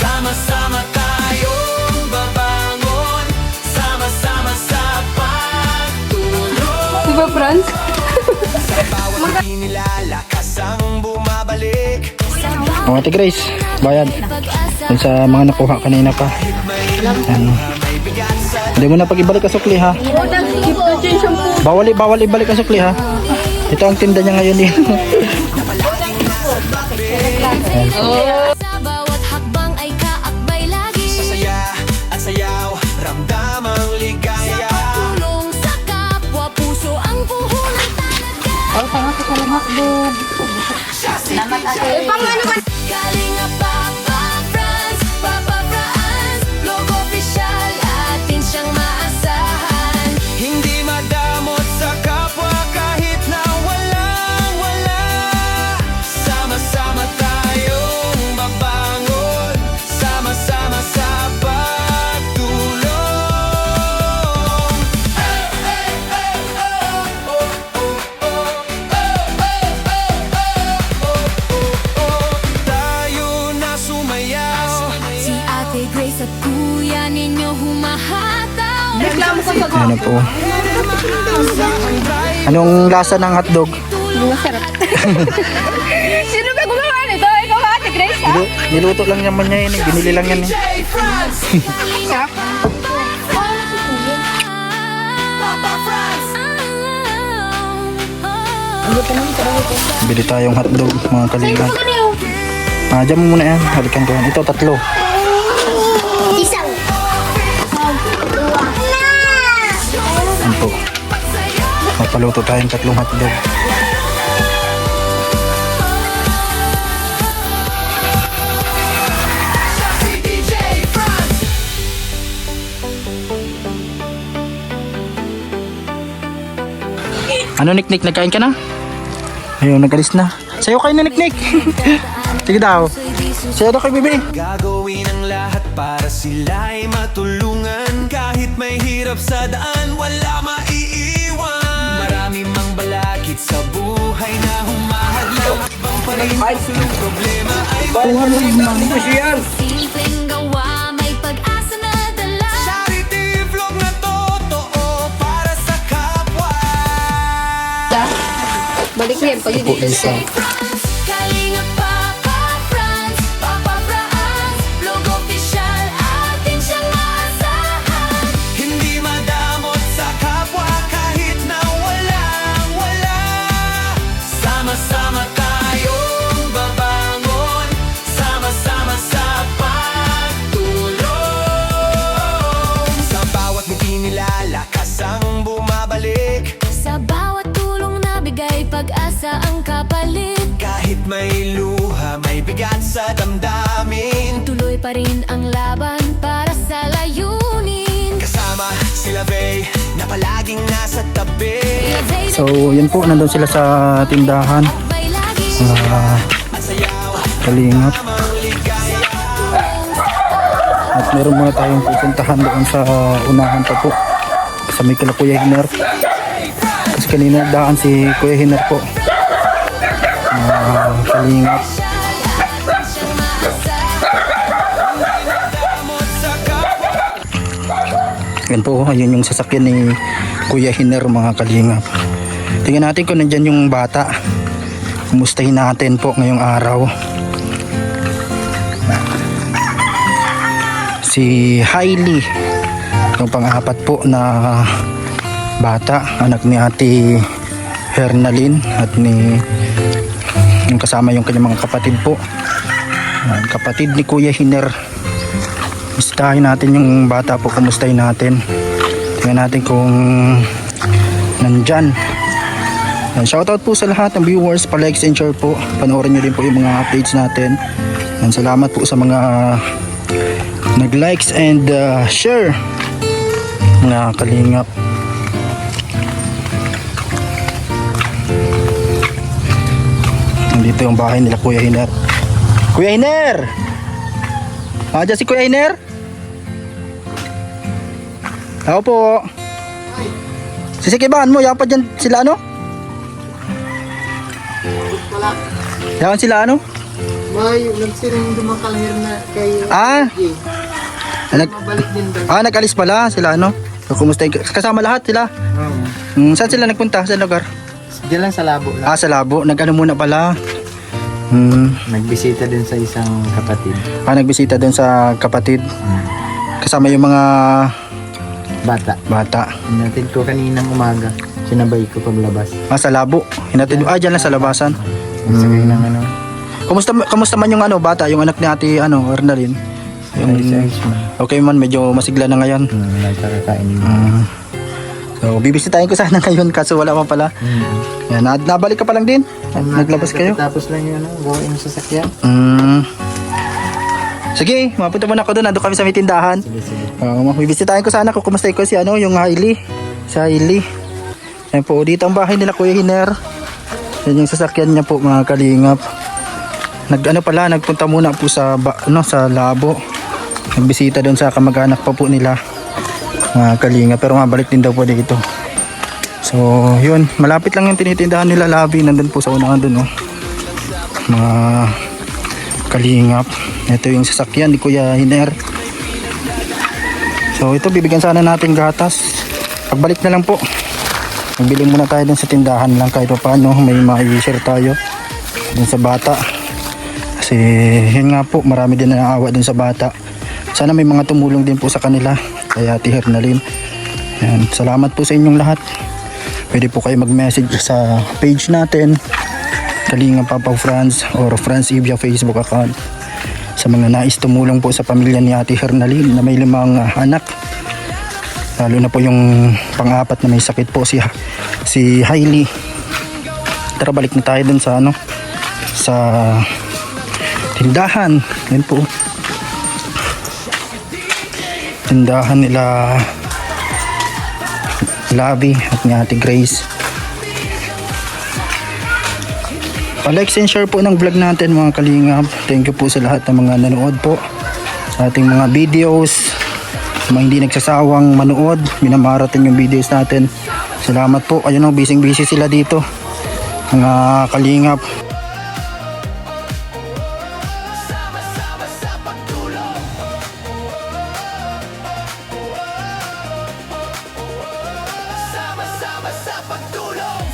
Sama-sama tayong babangon, sama-sama sa pagtulong. Di ba, Franz? Sa bawat inilalakas ang bumabalik. O Ate Grace, bayad. Dun sa mga nakuha kanina pa. Yan. Hindi mo na pag-ibalik ang sukli ha. Keep to change ang po. Bawal ibalik ang sukli ha. Ito ang tinda niya ngayon eh. Sa bawat hakbang ay kaakbay lagi. Saya at sayaw, ramdam ang ligaya. Tulong sa kapwa, puso ang puhunan talaga. Kalinga Papa Franz, Vlog Official, atin siyang maasahan. Hindi madamot sa kapwa kahit na walang-wala. Sama-sama tayong babangon, sama-sama sa pagtulong. Tayo na sumayaw. Si Ate Grace at kuya ninyo humahataw. Reklamo ko sa Ano po. Anong lasa ng hotdog? Masarap. Sino ba gumawa nito? Ikaw ba, Ate Grace? Ha? Niluto lang naman niya yun eh. Binili lang yan eh. Sarap. Bili tayong hotdog mga kalingan. Diyan mo muna yan. Halikan ko yan. Ito, 3. Yan po. Magpaluto tayong 3 hotdog. Ano Nick, nagkain ka na? Ayun, nag-alis na. Sayo kayo na Nick. Sige daw. Sayo daw kay Bibi. Gagawin ang lahat para sila'y matulungan. Kahit may hirap sa daan, wala maiiwan. Marami mang balakid sa buhay na humahadlang. Bang pa rin sulong problema ay Simpleng gawa, may pag-asa na dala. charity vlog na totoo para sa kapwa. Balik niyan pag Po, dito. isa. Kalinga Papa Franz, Vlog Official, atin siyang maasahan. Hindi madamot sa kapwa kahit na walang-wala. Sama-sama tayong babangon, sama-sama sa pagtulong. Sa bawat ngiti nilalakas ang bumabalik. Sa bawat tulong na bigay, pag-asa ang kapalit. Kahit may luha, may bigat sa damdamin. Tuloy pa rin ang laban para sa layunin. Kasama sila Bey na palaging nasa tabi. So, yan po. Nandun sila sa tindahan. Akbay lagi. At sayaw, Kalingap. ang ligaya. At meron muna tayong pupuntahan doon sa unahan pa po. Sa may kila Kuya Hiner. Kasi kanina daan si Kuya Hiner po. Kalingap. Yan po, ayun yung sasakyan ni Kuya Hiner mga kalingap. Tingnan natin kung nandyan yung bata. Kumustahin natin po ngayong araw. Si Hailey, yung pang-apat po na bata, anak ni Ate Hernalyn at ni yung kasama yung kanyang mga kapatid po. Kapatid ni Kuya Hiner. Kumustahin natin yung bata po, kumustahin natin. Tingnan natin kung nandyan. Yan, shoutout po sa lahat ng viewers, pa-likes and share po. Panoorin nyo din po yung mga updates natin. Yan, salamat po sa mga nag-likes and share, mga kalingap. Dito yung bahay nila Kuya Hiner. Kuya Hiner! Dyan si Kuya Hiner? Ako po. Sisikibahan mo, yapan dyan sila ano? Yapan sila ano? May nagsiring dumakalher na kay mabalik din daw. Nag-alis pala sila ano? So, kumusta yung, kasama lahat sila? Saan sila nagpunta? Saan lugar? Diyan lang sa labo lang. Sa Labo. Nag-ano muna pala? Nagbisita din sa isang kapatid. Nagbisita doon sa kapatid. Kasama yung mga Bata. Hinatid ko kaninang umaga. Sinabay ko paglabas. Sa Labo. Hinatid. Dyan lang sa labasan. Sakay ng ano. Kamusta man yung bata, yung anak ni Ate Ernaline? Ayos man. Okay man, medyo masigla na ngayon. Nagkakain. So, bibisitahin ko sana ngayon kaso wala pa pala. Yan, nabalik ka pa lang din? Naglabas kayo? Tapos lang yung gawain sa sasakyan. Sige, mapunta muna ako doon. Nandun kami sa may tindahan. Sige. Bibisitahin ko sana kung kumusta ko si yung Hailey. Si Hailey. Yan po, dito ang bahay nila Kuya Hiner. Yan yung sasakyan niya po, mga kalingap. Nagpunta muna po sa Labo. Nagbisita doon sa kamag-anak pa po nila, mga kalingap. Pero mabalik din daw po dito. So, yun. Malapit lang yung tinitindahan nila, Labi. Nandun po sa unahan doon, mga kalingap. Ito yung sasakyan ni Kuya Hiner. So, ito bibigyan sana natin gatas. Pagbalik na lang po, magbili muna tayo dun sa tindahan lang kahit pa paano may ma-share tayo dun sa bata. Kasi yun nga po, marami din na naawa dun sa bata. Sana may mga tumulong din po sa kanila. Kaya Ate Hernalyn, yan, salamat po sa inyong lahat. Pwede po kayo mag-message sa page natin, Kalinga Papa Franz or Franz Ibia Facebook account, sa mga nais tumulong po sa pamilya ni Ate Hernalyn na may 5 anak. Lalo na po yung pang-apat na may sakit po, si Hailey. Tara, balik na tayo dun sa sa tindahan. Yan po, tindahan nila Labi at ni Ate Grace. Pa-like and share po ng vlog natin, mga kalingap. Thank you po sa lahat ng mga nanood po sa ating mga videos. Sa mga hindi nagsasawang manood, minamarathon yung videos natin. Salamat po. Ayun, busy sila dito, mga kalingap.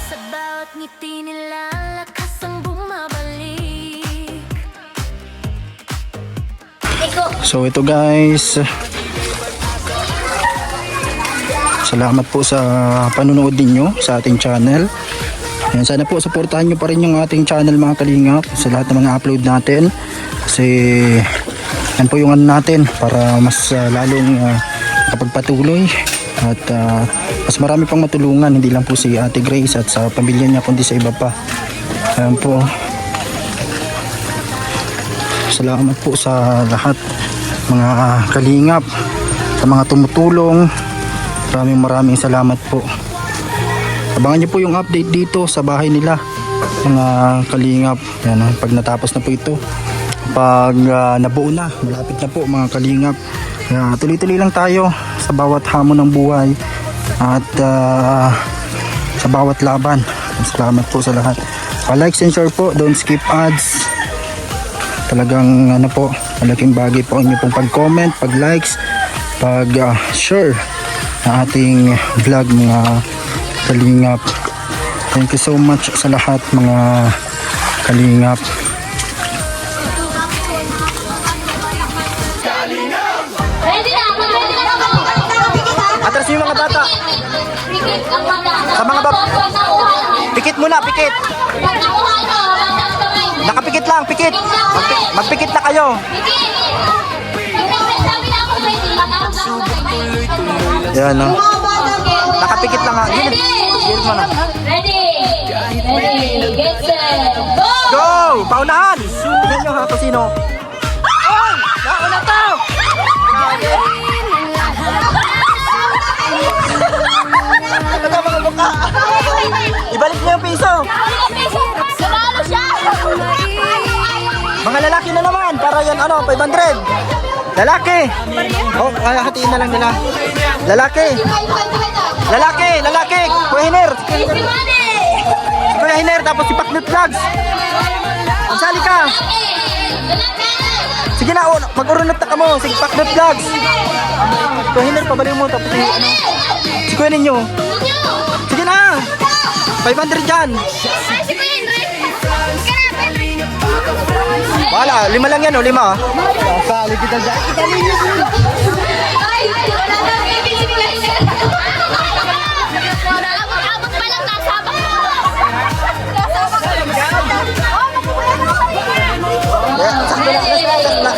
Sa bawat ngiti nila, lakas ang bumabalik. So ito guys, salamat po sa panunood ninyo sa ating channel. Yan, sana po supportahan nyo pa rin yung ating channel, mga kalingap, sa lahat ng mga upload natin. Kasi yan po yung natin para mas lalong kapagpatuloy at mas marami pang matulungan, hindi lang po si Ate Grace at sa pamilya niya kundi sa iba pa. Ayan po, salamat po sa lahat, mga kalingap, sa mga tumutulong. Maraming salamat po. Abangan niyo po yung update dito sa bahay nila, mga kalingap. Yan, pag natapos na po ito, pag nabuo na, malapit na po, mga kalingap. Tuloy-tuloy lang tayo sa bawat hamon ng buhay at sa bawat laban. Salamat po sa lahat. Pa-like and share po, don't skip ads. Talagang po, malaking bagay po ang inyo pong pag-comment, pag-likes, pag-share na ating vlog, mga kalingap. Thank you so much sa lahat, mga kalingap. Atras yung mga bata. Sa mga bata. Pikit muna, pikit. Nakapikit lang, pikit. Magpikit na kayo. Yan, no? Nakapikit lang ha. Gilid mo na. Ready? Ready, get set, go! Go! Paunahan! Tignan nyo ha kung sino. Ay! Nauna to! Ito mga buka. Ibalik niyo yung piso. Nanalo siya! Mga lalaki na naman. Para yan 500. Lalaki. Oh, hatiin na lang nila. Lalaki. Lalaki. Kuya Hiner. Easy money! Si Kuya Hiner tapos si Paknut Vlogs. Magsali ka. Sige na, mag-urunot na ka mo. Sige, Paknut Vlogs. Kuya Hiner, pabaliw mo. Tapos si Kuya Ninyo. Sige na. 500 dyan. Wala, 5 lang yan 5. Sali kita dyan. Abot pa lang, nasabak mo! Sakto na,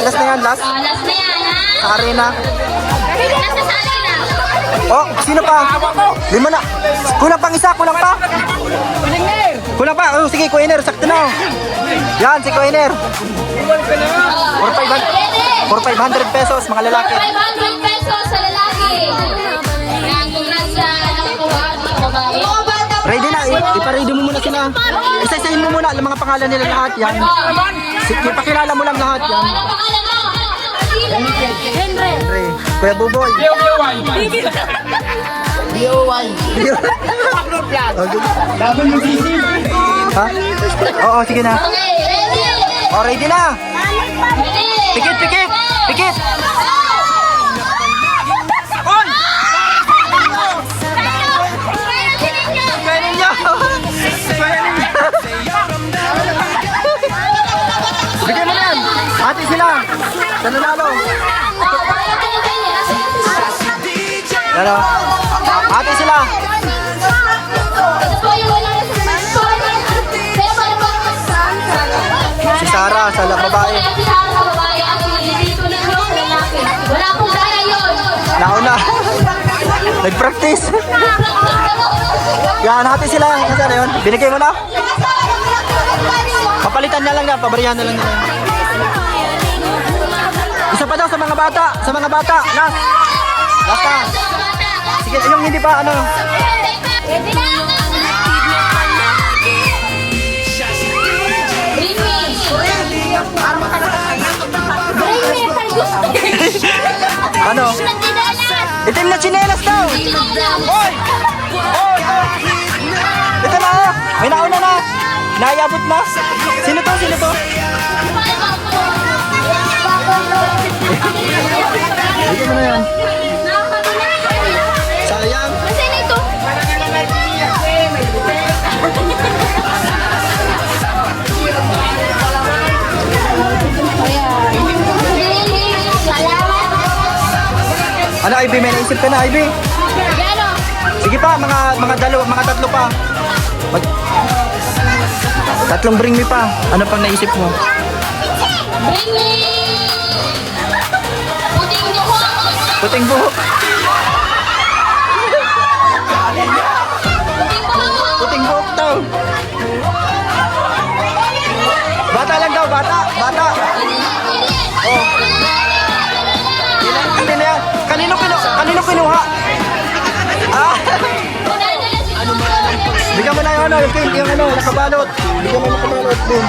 last na yan, last. Last na yan, ha? Sa arena. Nasa sali na. Oh, sino pa? 5 na. Kulang pang isa, kulang pa. Kulang pa. Oh, sige, Kuya Hiner, sakto na. Yan, si Kuya Hiner. 4,500 pesos, mga lalaki. 500 pesos sa lalaki. Yan, congrats sa nakakuha ng babae. Ready na, ipa-ready mo muna sila. Isa-isahin mo muna ang mga pangalan nila lahat. Yan. Sige, pakilala mo lang lahat. Yan. Anong pangalan mo? Henry. Henry. Kuya Buboy. Ha? Oo, sige na. Okay, ready? Oh, ready na. Ready? Pikit. On! Kuya Ninyo. Bigyan mo na yan. Ate sila. Sa nanalo. Ano? Ate sila. Si Sarah, sa babae. Wala pong kaya yun. Nauna. Nag-practice. Yan, hati sila. Nasaan na yun? Binigay mo na? Papalitan na lang na. Pabarihan na lang nila. Isa pa daw sa mga bata. Sa mga bata. Last. Last na. Sige, yung hindi pa ano. Ready na? Bring me. Bring me if I gusto. Ano? Itim na chinelas daw. Hoy! Hoy! Ito na. May nauna na. Nayabot na. Sino to? Bigyan mo na yan. Sayang. Nasaan na ito? Salamat. Ano, Ivy? May naisip ka na, Ivy? Gano? Sige pa, mga tatlo pa. Tatlong bring me pa. Ano pang naisip mo? Bring me. Puting niyo ko. Puting buhok. Puting buhok daw. Bata lang daw, bata. Oh. Hindi na yan. Kanino kinuha? Ah. Bigyan mo na yung nakabalot. Bigyan mo nakabalot din.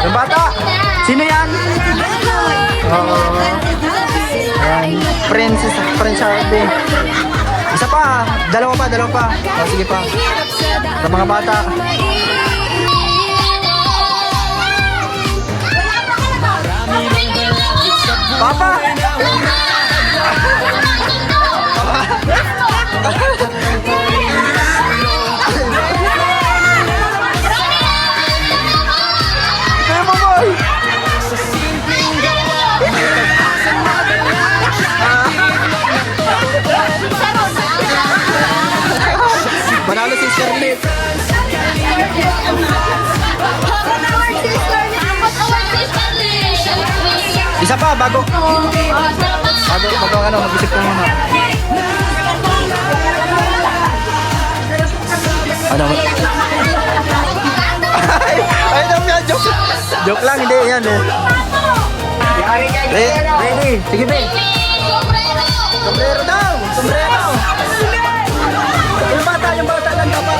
Yung bata. Sino yan? Yan. Princess Harvey. Isa pa. Dalawa pa. Oh, sige pa. Sa mga bata. Papa! Kuya Boboy! Manalo si Scarlett. Isa pa, bago. Bago mag-isip ka muna. Ano? Ay, joke lang, hindi yan eh. Yari ka, Ready? Sige, be. Sombrero daw! Sombrero! Yung bata lang dapat.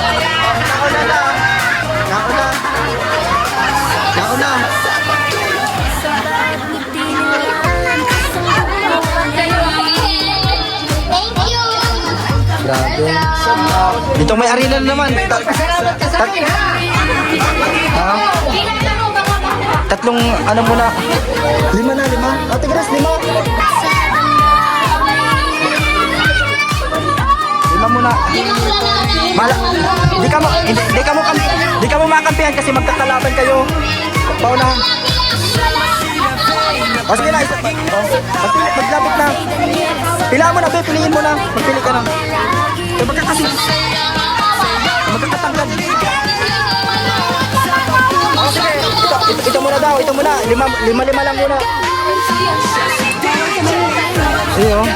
Nauna na. Thank you! Grabe. Dito may arena na naman. Salamat ka sa akin, ha? Tatlong ano muna. 5 na. Ate Grace, 5. 5 muna. Hindi ka mo makampihan kasi magkakalaban kayo. Paunahan. O sige na, maglapit na. Pila mo na, be, piliin mo na. Magpili ka na. Magkakatanggal. O sige, ito muna daw, ito muna. 5 lang muna. Iyo.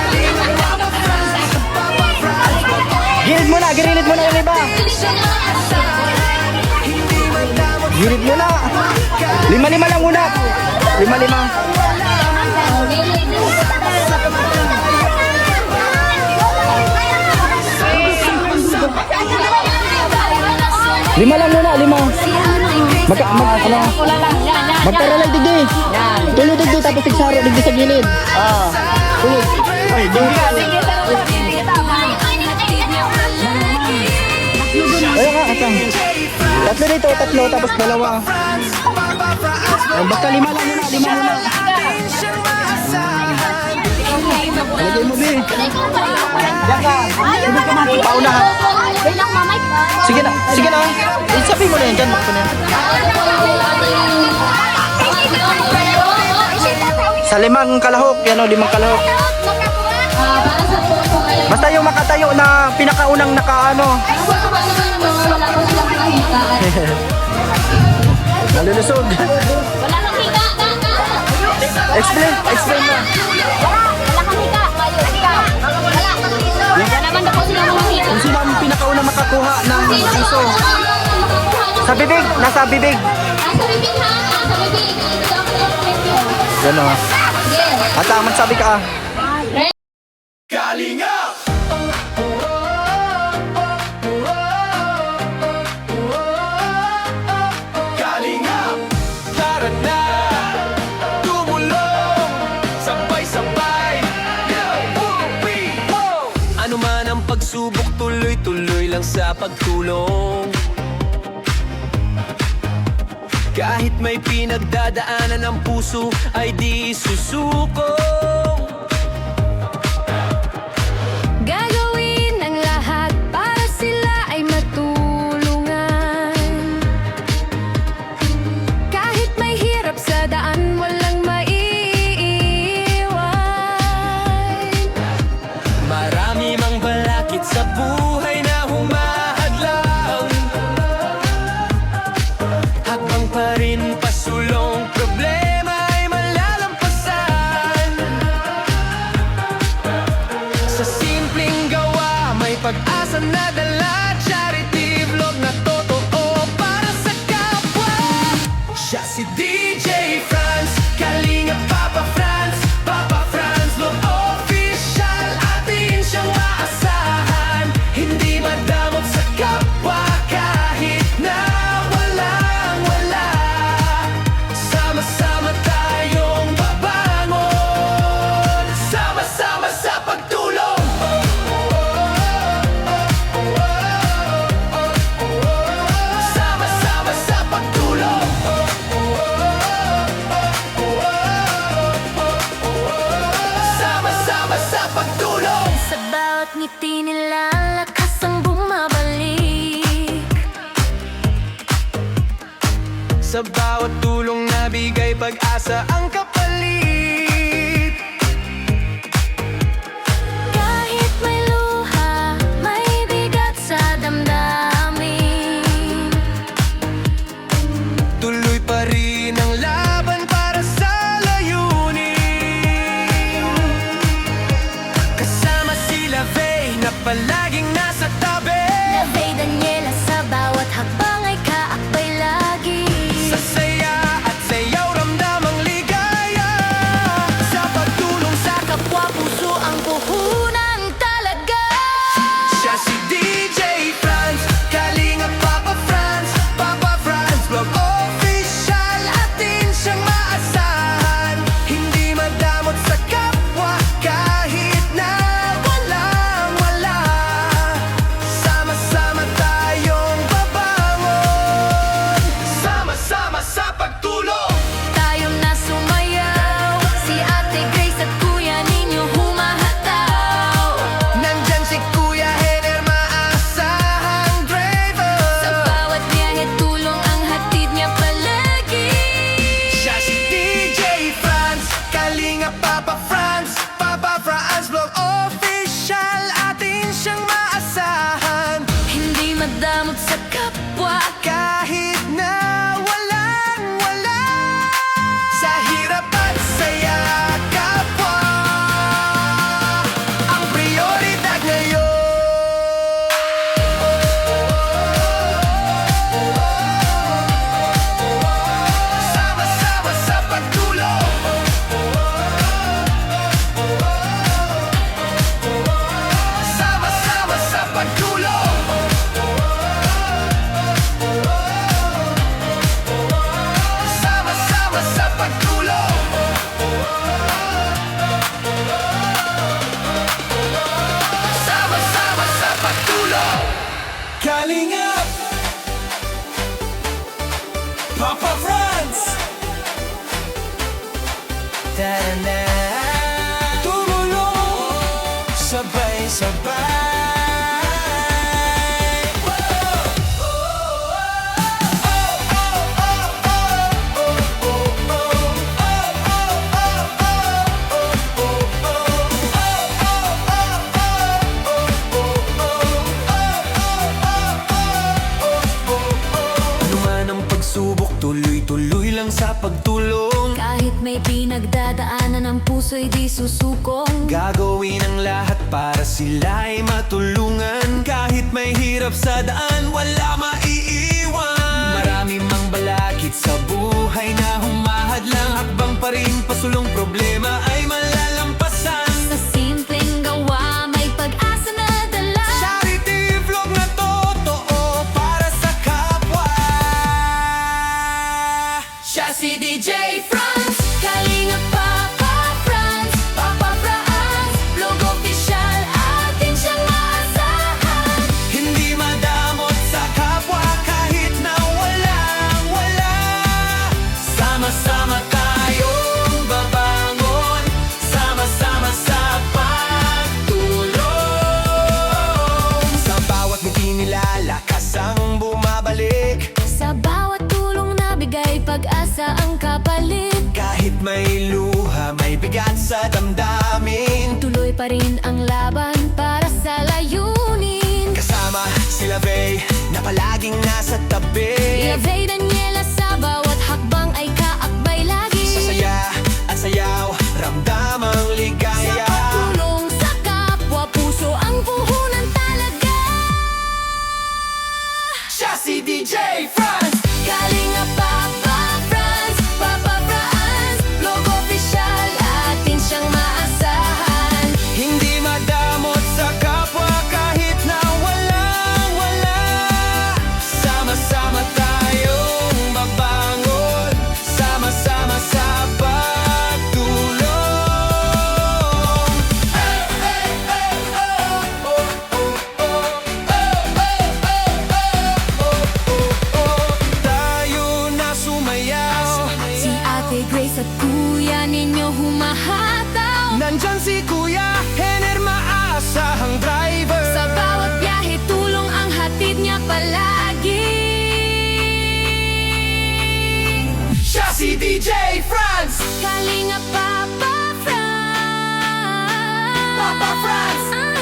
Girid mo na yung iba. Girid mo na. 5 lang muna. 5 lang muna, 5. Magtaralay digdi. Tuloy digdi tapos tigsaro digdi sa gilid. Tuloy. Ay, digdi. Ayun nga, atang. 3 dito, 3 tapos 2. Basta 5 lang muna, 5 muna. Lagay mo, be. Diyan ka. Paunahan. Sige na. Sabi mo na yan dyan. Sa 5 kalahok, yan o, 5 kalahok. Basta yung makatayo na pinakaunang nakaano. Nalulusog. Explain na. Kung sino ang pinakaunang makakuha ng piso. Sa bibig, nasa bibig. Gano'n. At magsabi ka. Kalinga! Kalinga! Tara na! Tumulong! Sabay-sabay! Ano man ang pagsubok, tuloy-tuloy lang sa pagtulong. Kahit may pinagdadaanan ng puso ay di susuko. Gagawin ang lahat para sila ay matulungan. Kahit may hirap sa daan, walang maiiwan. Marami mang balakid sa buhay na humahadlang. Habang pa rin pasulong, problema ay malalampasan. Sa simpleng gawa, may pag-asa na dala. Charity vlog na totoo para sa kapwa. Siya si DJ Franz, Kalinga Papa Franz. Papa Franz vlog official, atin siyang maasahan. Hindi madamot sa kapwa kahit na walang wala. Sama-sama tayong babangon, sama-sama sa pagtulong. Sama-sama sa pagtulong. Sama-sama sa pagtulong. Sa bawat ngiti nila, lakas ang bumabalik. Sa bawat tulong na bigay, pag-asa ang kapalit. Kahit may luha, may bigat sa damdamin. Tuloy pa rin ang laban para sa layunin. Papa Franz. Tara tumulong sabay-sabay. Ano man ang pagsubok, tuloy-tuloy lang sa pagtulong. Kahit may pinagdadaanan ang puso'y di susukong. Gagawin ang lahat para sila ay matulungan. Kahit may hirap sa daan, wala maiiwan. Marami mang balakid sa buhay na humahadlang. Hakbang pa rin, pasulong problema ay malalampasan. Sa simpleng gawa, may pag-asa na dala. Charity vlog na totoo para sa kapwa. Siya si DJ Franz, Kalinga Papa Franz, Papa Franz, vlog official, atin siyang maasahan. Hindi madamot sa kapwa kahit na walang-wala. Sama-sama tayong babangon, sama-sama sa pagtulong. Sa bawat ngiti nila, lakas ang bumabalik. Sa bawat tulong na bigay, pag-asa ang kapalit. Kahit may luha, may bigat sa damdamin. Tuloy pa rin ang laban para sa layunin. Kasama sila Vey na palaging nasa tabi. Yavey Daniela sa bawat hakbang ay kaakbay lagi. Sa saya at sayaw, ramdam ang Sa ligaya. pagtulong sa kapwa, puso ang puhunan talaga. Siya si DJ Franz. Kalinga Papa Franz, Papa Franz, vlog official, atin siyang maasahan. Hindi madamot sa kapwa kahit na walang-wala. Sama-sama tayong babangon, sama-sama sa pagtulong. Tayo na sumayaw. Si Ate Grace at kuya ninyo humahataw. Nandyan si Kuya Henner, maasahang driver. Sa bawat biyahe, tulong ang hatid niya palagi. Siya si DJ Franz. Kalinga Papa Franz, Papa Franz.